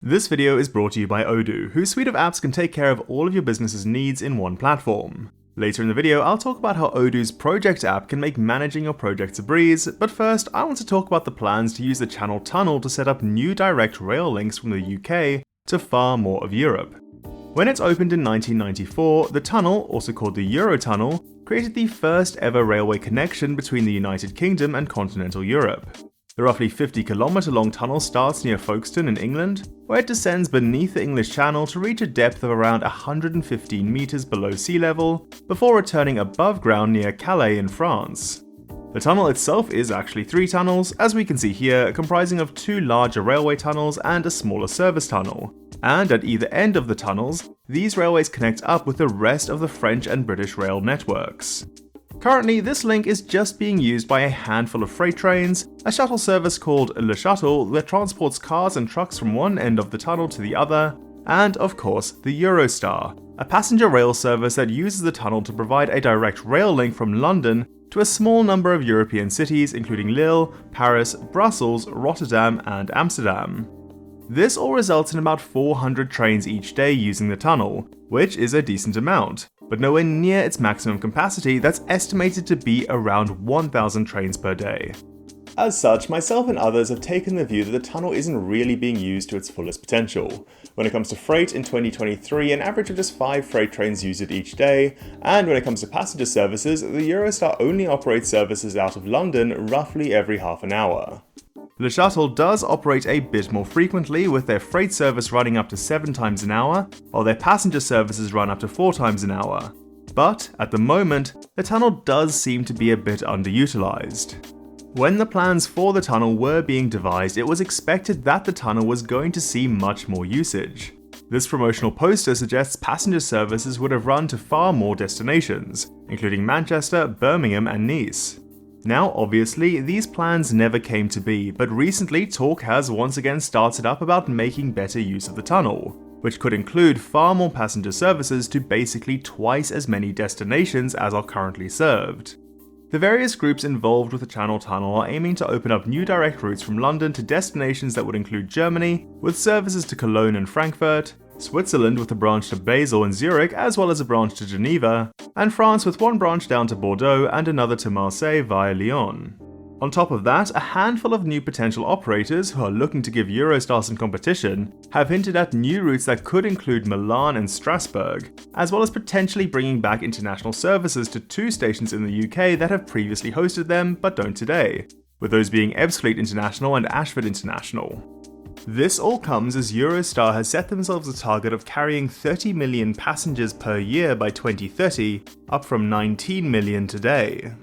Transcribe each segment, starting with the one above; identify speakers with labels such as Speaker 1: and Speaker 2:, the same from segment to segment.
Speaker 1: This video is brought to you by Odoo, whose suite of apps can take care of all of your business's needs in one platform. Later in the video, I'll talk about how Odoo's Project app can make managing your projects a breeze, but first I want to talk about the plans to use the Channel Tunnel to set up new direct rail links from the UK to far more of Europe. When it opened in 1994, the tunnel, also called the Eurotunnel, created the first ever railway connection between the United Kingdom and continental Europe. The roughly 50-kilometre long tunnel starts near Folkestone in England, where it descends beneath the English Channel to reach a depth of around 115 metres below sea level, before returning above ground near Calais in France. The tunnel itself is actually 3 tunnels, as we can see here, comprising of 2 larger railway tunnels and a smaller service tunnel. And at either end of the tunnels, these railways connect up with the rest of the French and British rail networks. Currently, this link is just being used by a handful of freight trains, a shuttle service called Le Shuttle that transports cars and trucks from one end of the tunnel to the other, and of course the Eurostar, a passenger rail service that uses the tunnel to provide a direct rail link from London to a small number of European cities including Lille, Paris, Brussels, Rotterdam and Amsterdam. This all results in about 400 trains each day using the tunnel, which is a decent amount, but nowhere near its maximum capacity that's estimated to be around 1,000 trains per day. As such, myself and others have taken the view that the tunnel isn't really being used to its fullest potential. When it comes to freight in 2023, an average of just 5 freight trains use it each day, and when it comes to passenger services, the Eurostar only operates services out of London roughly every half an hour. Le Shuttle does operate a bit more frequently, with their freight service running up to 7 times an hour, while their passenger services run up to 4 times an hour. But, at the moment, the tunnel does seem to be a bit underutilized. When the plans for the tunnel were being devised, it was expected that the tunnel was going to see much more usage. This promotional poster suggests passenger services would have run to far more destinations, including Manchester, Birmingham and Nice. Now, obviously, these plans never came to be, but recently talk has once again started up about making better use of the tunnel, which could include far more passenger services to basically twice as many destinations as are currently served. The various groups involved with the Channel Tunnel are aiming to open up new direct routes from London to destinations that would include Germany, with services to Cologne and Frankfurt, Switzerland with a branch to Basel and Zurich as well as a branch to Geneva, and France with one branch down to Bordeaux and another to Marseille via Lyon. On top of that, a handful of new potential operators who are looking to give Eurostar some competition have hinted at new routes that could include Milan and Strasbourg, as well as potentially bringing back international services to 2 stations in the UK that have previously hosted them but don't today, with those being Ebbsfleet International and Ashford International. This all comes as Eurostar has set themselves a target of carrying 30 million passengers per year by 2030, up from 19 million today.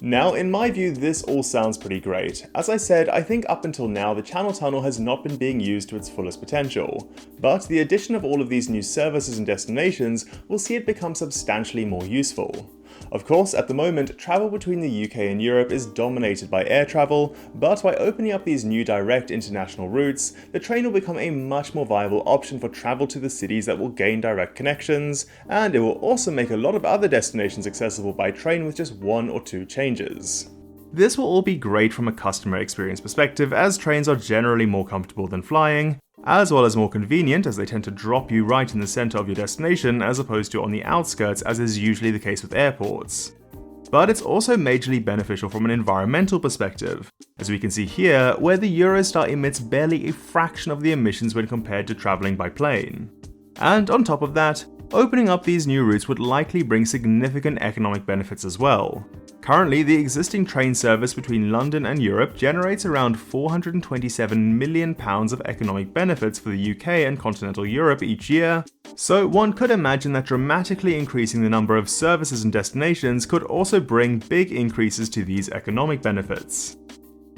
Speaker 1: Now, in my view, this all sounds pretty great. As I said, I think up until now the Channel Tunnel has not been being used to its fullest potential, but the addition of all of these new services and destinations will see it become substantially more useful. Of course, at the moment, travel between the UK and Europe is dominated by air travel, but by opening up these new direct international routes, the train will become a much more viable option for travel to the cities that will gain direct connections, and it will also make a lot of other destinations accessible by train with just 1 or 2 changes. This will all be great from a customer experience perspective, as trains are generally more comfortable than flying, as well as more convenient as they tend to drop you right in the centre of your destination as opposed to on the outskirts as is usually the case with airports. But it's also majorly beneficial from an environmental perspective, as we can see here where the Eurostar emits barely a fraction of the emissions when compared to travelling by plane. And on top of that, opening up these new routes would likely bring significant economic benefits as well. Currently, the existing train service between London and Europe generates around £427 million of economic benefits for the UK and continental Europe each year, so one could imagine that dramatically increasing the number of services and destinations could also bring big increases to these economic benefits.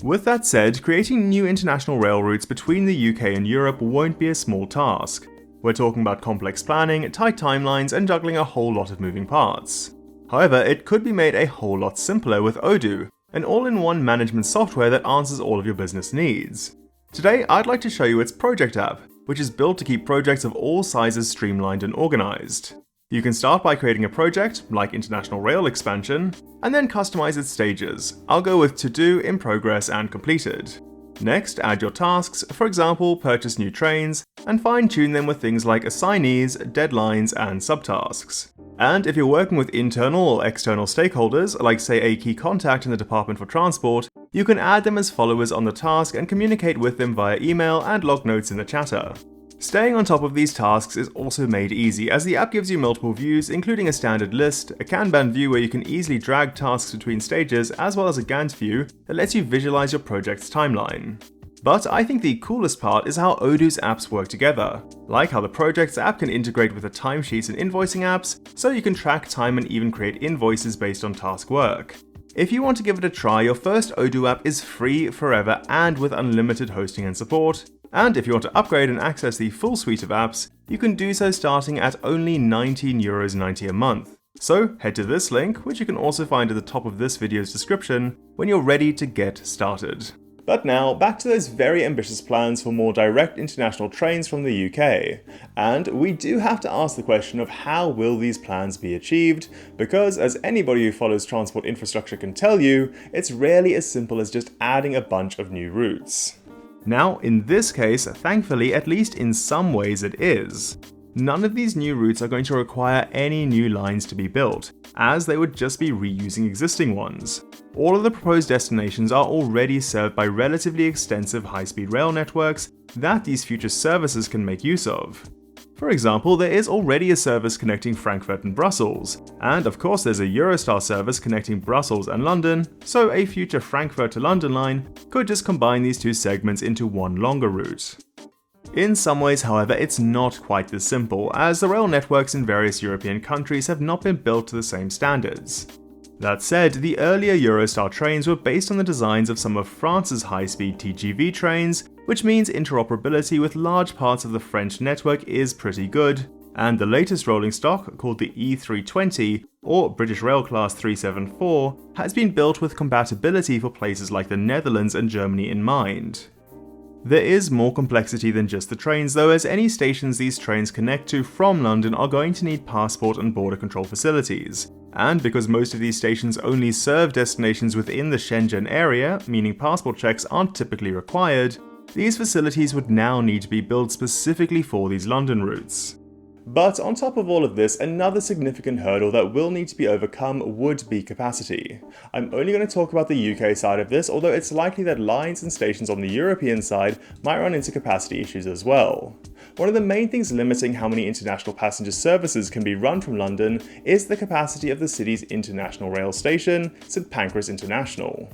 Speaker 1: With that said, creating new international rail routes between the UK and Europe won't be a small task. We're talking about complex planning, tight timelines, and juggling a whole lot of moving parts. However, it could be made a whole lot simpler with Odoo, an all-in-one management software that answers all of your business needs. Today, I'd like to show you its Project app, which is built to keep projects of all sizes streamlined and organized. You can start by creating a project, like International Rail Expansion, and then customize its stages. I'll go with To Do, In Progress, and Completed. Next, add your tasks, for example, purchase new trains, and fine-tune them with things like assignees, deadlines, and subtasks. And if you're working with internal or external stakeholders, like say a key contact in the Department for Transport, you can add them as followers on the task and communicate with them via email and log notes in the chatter. Staying on top of these tasks is also made easy, as the app gives you multiple views, including a standard list, a Kanban view where you can easily drag tasks between stages, as well as a Gantt view that lets you visualize your project's timeline. But I think the coolest part is how Odoo's apps work together, like how the Projects app can integrate with the timesheets and invoicing apps, so you can track time and even create invoices based on task work. If you want to give it a try, your first Odoo app is free forever and with unlimited hosting and support. And if you want to upgrade and access the full suite of apps, you can do so starting at only €19.90 a month. So head to this link, which you can also find at the top of this video's description, when you're ready to get started. But now, back to those very ambitious plans for more direct international trains from the UK. And we do have to ask the question of how will these plans be achieved, because as anybody who follows transport infrastructure can tell you, it's rarely as simple as just adding a bunch of new routes. Now, in this case, thankfully, at least in some ways it is. None of these new routes are going to require any new lines to be built, as they would just be reusing existing ones. All of the proposed destinations are already served by relatively extensive high-speed rail networks that these future services can make use of. For example, there is already a service connecting Frankfurt and Brussels, and of course there's a Eurostar service connecting Brussels and London, so a future Frankfurt to London line could just combine these two segments into one longer route. In some ways, however, it's not quite this simple, as the rail networks in various European countries have not been built to the same standards. That said, the earlier Eurostar trains were based on the designs of some of France's high-speed TGV trains, which means interoperability with large parts of the French network is pretty good, and the latest rolling stock, called the E320, or British Rail Class 374, has been built with compatibility for places like the Netherlands and Germany in mind. There is more complexity than just the trains though, as any stations these trains connect to from London are going to need passport and border control facilities. And because most of these stations only serve destinations within the Shenzhen area, meaning passport checks aren't typically required, these facilities would now need to be built specifically for these London routes. But on top of all of this, another significant hurdle that will need to be overcome would be capacity. I'm only going to talk about the UK side of this, although it's likely that lines and stations on the European side might run into capacity issues as well. One of the main things limiting how many international passenger services can be run from London is the capacity of the city's international rail station, St Pancras International.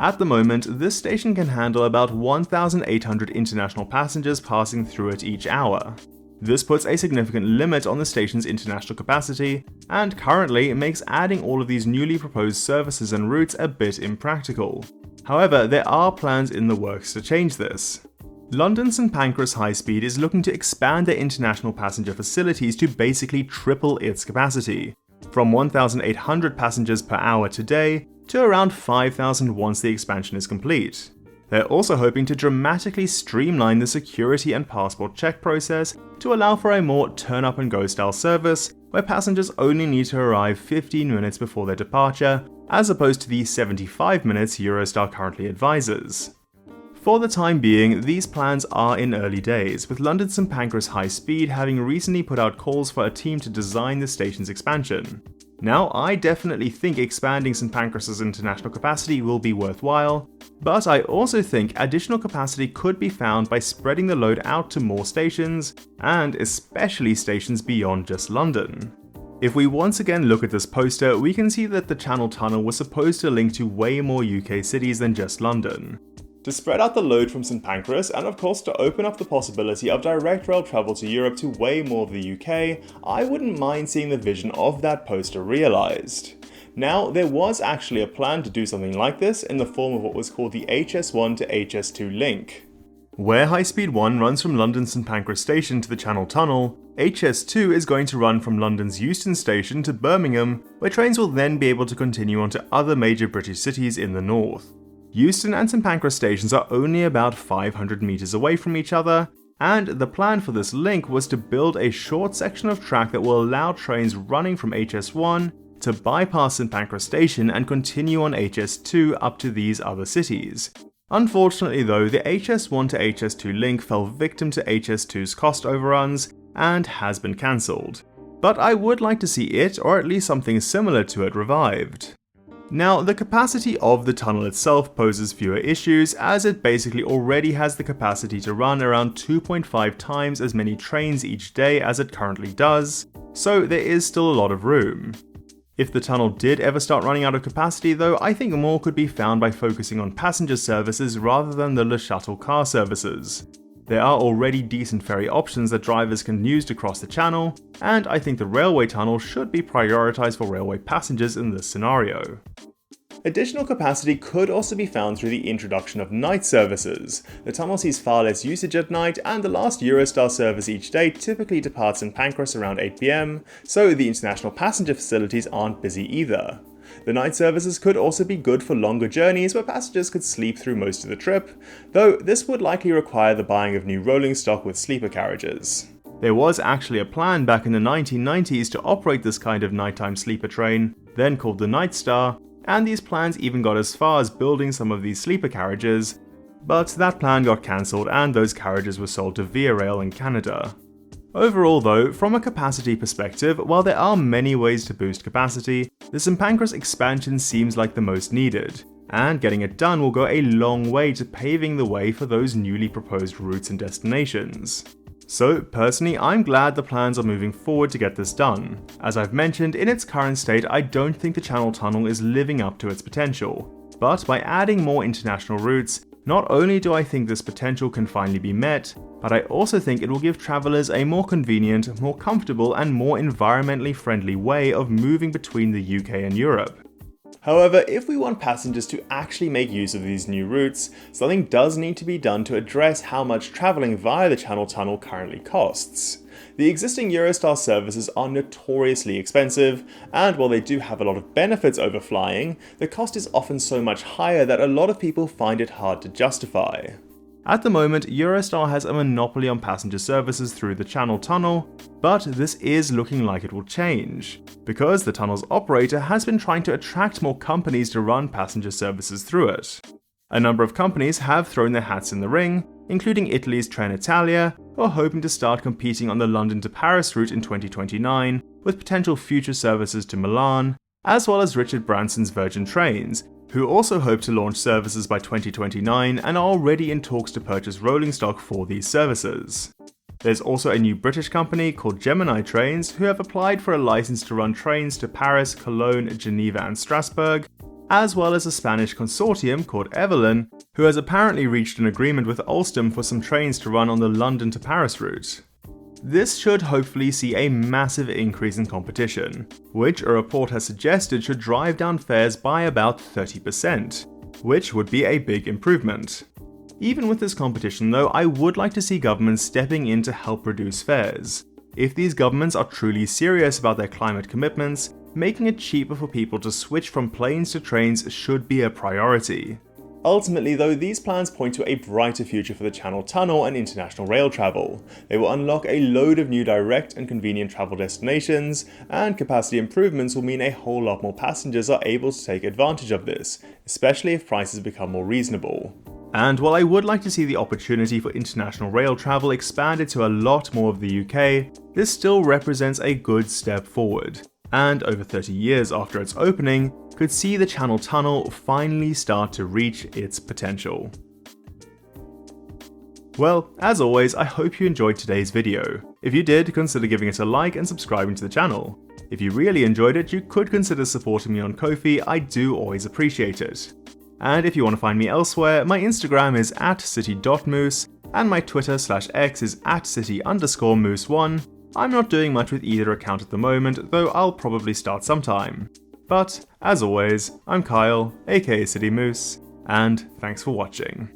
Speaker 1: At the moment, this station can handle about 1,800 international passengers passing through it each hour. This puts a significant limit on the station's international capacity, and currently makes adding all of these newly proposed services and routes a bit impractical. However, there are plans in the works to change this. London St Pancras High Speed is looking to expand their international passenger facilities to basically triple its capacity, from 1,800 passengers per hour today to around 5,000 once the expansion is complete. They're also hoping to dramatically streamline the security and passport check process to allow for a more turn-up-and-go style service, where passengers only need to arrive 15 minutes before their departure, as opposed to the 75 minutes Eurostar currently advises. For the time being, these plans are in early days, with London St Pancras High Speed having recently put out calls for a team to design the station's expansion. Now, I definitely think expanding St Pancras' international capacity will be worthwhile, but I also think additional capacity could be found by spreading the load out to more stations, and especially stations beyond just London. If we once again look at this poster, we can see that the Channel Tunnel was supposed to link to way more UK cities than just London. To spread out the load from St Pancras, and of course to open up the possibility of direct rail travel to Europe to way more of the UK, I wouldn't mind seeing the vision of that poster realised. Now, there was actually a plan to do something like this in the form of what was called the HS1 to HS2 link. Where High Speed 1 runs from London St Pancras Station to the Channel Tunnel, HS2 is going to run from London's Euston Station to Birmingham, where trains will then be able to continue on to other major British cities in the north. Euston and St Pancras stations are only about 500 metres away from each other, and the plan for this link was to build a short section of track that will allow trains running from HS1 to bypass St Pancras Station and continue on HS2 up to these other cities. Unfortunately though, the HS1 to HS2 link fell victim to HS2's cost overruns and has been cancelled. But I would like to see it, or at least something similar to it, revived. Now, the capacity of the tunnel itself poses fewer issues, as it basically already has the capacity to run around 2.5 times as many trains each day as it currently does, so there is still a lot of room. If the tunnel did ever start running out of capacity though, I think more could be found by focusing on passenger services rather than the Le Shuttle car services. There are already decent ferry options that drivers can use to cross the channel, and I think the railway tunnel should be prioritised for railway passengers in this scenario. Additional capacity could also be found through the introduction of night services. The tunnel sees far less usage at night, and the last Eurostar service each day typically departs St Pancras around 8 PM, so the international passenger facilities aren't busy either. The night services could also be good for longer journeys where passengers could sleep through most of the trip, though this would likely require the buying of new rolling stock with sleeper carriages. There was actually a plan back in the 1990s to operate this kind of nighttime sleeper train, then called the Night Star, and these plans even got as far as building some of these sleeper carriages, but that plan got cancelled and those carriages were sold to Via Rail in Canada. Overall though, from a capacity perspective, while there are many ways to boost capacity, the St Pancras expansion seems like the most needed, and getting it done will go a long way to paving the way for those newly proposed routes and destinations. So personally, I'm glad the plans are moving forward to get this done. As I've mentioned, in its current state I don't think the Channel Tunnel is living up to its potential, but by adding more international routes, not only do I think this potential can finally be met, but I also think it will give travellers a more convenient, more comfortable and more environmentally friendly way of moving between the UK and Europe. However, if we want passengers to actually make use of these new routes, something does need to be done to address how much travelling via the Channel Tunnel currently costs. The existing Eurostar services are notoriously expensive, and while they do have a lot of benefits over flying, the cost is often so much higher that a lot of people find it hard to justify. At the moment, Eurostar has a monopoly on passenger services through the Channel Tunnel, but this is looking like it will change, because the tunnel's operator has been trying to attract more companies to run passenger services through it. A number of companies have thrown their hats in the ring, including Italy's Trenitalia, who are hoping to start competing on the London to Paris route in 2029, with potential future services to Milan, as well as Richard Branson's Virgin Trains, who also hope to launch services by 2029 and are already in talks to purchase rolling stock for these services. There's also a new British company called Gemini Trains who have applied for a license to run trains to Paris, Cologne, Geneva and Strasbourg, as well as a Spanish consortium called Evelyn, who has apparently reached an agreement with Alstom for some trains to run on the London to Paris route. This should hopefully see a massive increase in competition, which a report has suggested should drive down fares by about 30%, which would be a big improvement. Even with this competition though, I would like to see governments stepping in to help reduce fares. If these governments are truly serious about their climate commitments, making it cheaper for people to switch from planes to trains should be a priority. Ultimately though, these plans point to a brighter future for the Channel Tunnel and international rail travel. They will unlock a load of new direct and convenient travel destinations, and capacity improvements will mean a whole lot more passengers are able to take advantage of this, especially if prices become more reasonable. And while I would like to see the opportunity for international rail travel expanded to a lot more of the UK, this still represents a good step forward, and over 30 years after its opening, could see the Channel Tunnel finally start to reach its potential. Well, as always, I hope you enjoyed today's video. If you did, consider giving it a like and subscribing to the channel. If you really enjoyed it, you could consider supporting me on Ko-fi, I do always appreciate it. And if you want to find me elsewhere, my Instagram is @city.moose, and my Twitter/X is @city_moose1. I'm not doing much with either account at the moment, though I'll probably start sometime. But, as always, I'm Kyle, aka City Moose, and thanks for watching.